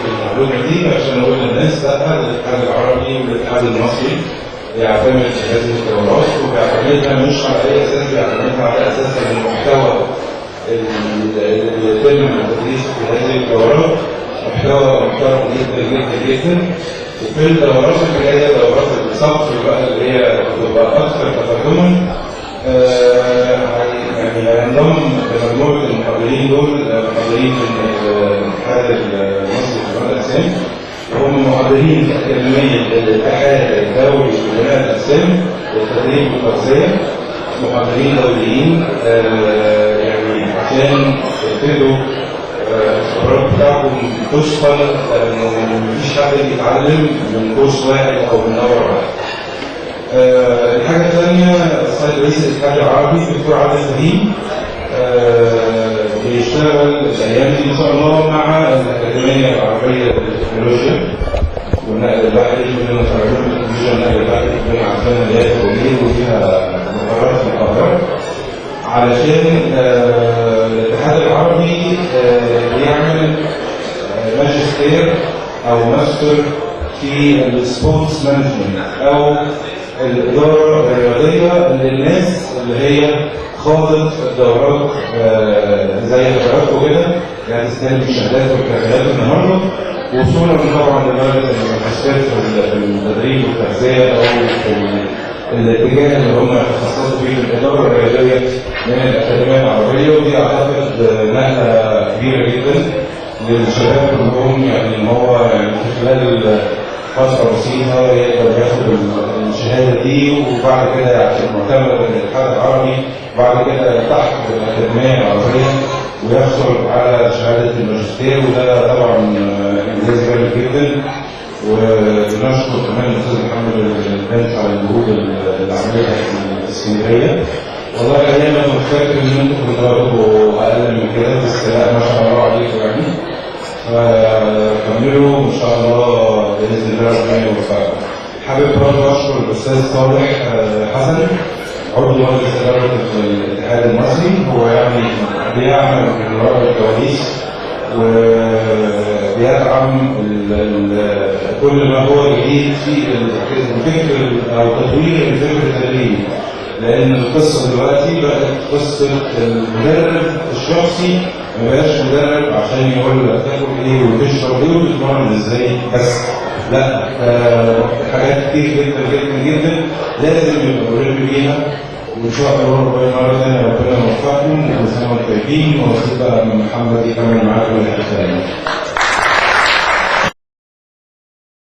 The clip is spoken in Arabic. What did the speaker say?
المعلومه دي عشان اقول للناس لا، الاتحاد العربي والاتحاد المصري بيعتمد هذه الدورات وبيعتمدها مش على اي اساس، بيعتمدها على اساس ان المحتوى اللي يتم التدريس في هذه الدورات محتوى محترم جدا جدا جدا. وفي الدورات اللي هي دورات الصف بقى اللي هي بتبقى اكثر تقدما يعني هينضم لمجموعه المحاضرين دول محاضرين من الاتحاد المصري لبناء الاجسام، وهم محاضرين في اكاديميه الاتحاد الدولي لبناء الاجسام والتدريب والتغذيه، محاضرين دوليين يعني عشان يبتدوا الخبرات بتاعتهم تثقل، لانه مفيش حد بيتعلم من كورس واحد او من دوره واحده. الحاجه الثانيه السيد رئيس الاتحاد العربي الدكتور عادل فهيم بيشتغل الايام دي ان شاء الله مع الاكاديميه العربيه للتكنولوجيا والنقل البحري، كلنا خرجنا من التكنولوجيا والنقل البحري، كلنا عارفينها اللي هي توليد وفيها مقررات في القاهره، علشان الاتحاد العربي بيعمل ماجستير او ماستر في السبورتس مانجمنت او الاداره الرياضيه للناس اللي هي خاضت دورات زي حضراتكم كده، يعني تستلم الشهادات والكفاءات النهارده، وصولا طبعا لدرجه الماجستير في التدريب والتغذيه او في الاتجاه اللي هم تخصصوا فيه في الاداره الرياضيه من الاكاديميه العربيه. ودي اعتقد نقله كبيره جدا للشباب كلهم، يعني ان هو يعني في خلال فتره بسيطه يقدر ياخد الشهاده دي، وبعد كده يعتبر معتمد بالاتحاد العربي، وبعد كده يلتحق بالاكاديميه العربيه ويحصل على شهاده الماجستير، وده طبعا انجاز جامد جدا. ونشكر كمان الاستاذ محمد البنت على الجهود اللي عملها في اسكندريه. والله ايام انا كنت فاكر ان انتم كنتوا اقل من كده، بس لا ما شاء الله عليكم يعني. فكملوا ان شاء الله باذن الله ربنا يوفقكم. حابب برضه اشكر الاستاذ صالح حسن عضو مجلس اداره الاتحاد المصري، هو يعني بيعمل من وراء الكواليس وبيدعم كل ما هو جديد في الفكر او تطوير الفكر التدريبي، لان القصه دلوقتي بقت قصه المدرب الشخصي، ما بقاش مدرب عشان يقول لك تاكل ايه وتشرب ايه وتتمرن ازاي بس، لا حاجات كتير جدا جدا جدا لازم يبقى ملم بيها. وان شاء الله مره ثانيه ربنا يوفقكم وكل سنه وانتم طيبين، واسيب بقى محمد يكمل معاكم الحكايه.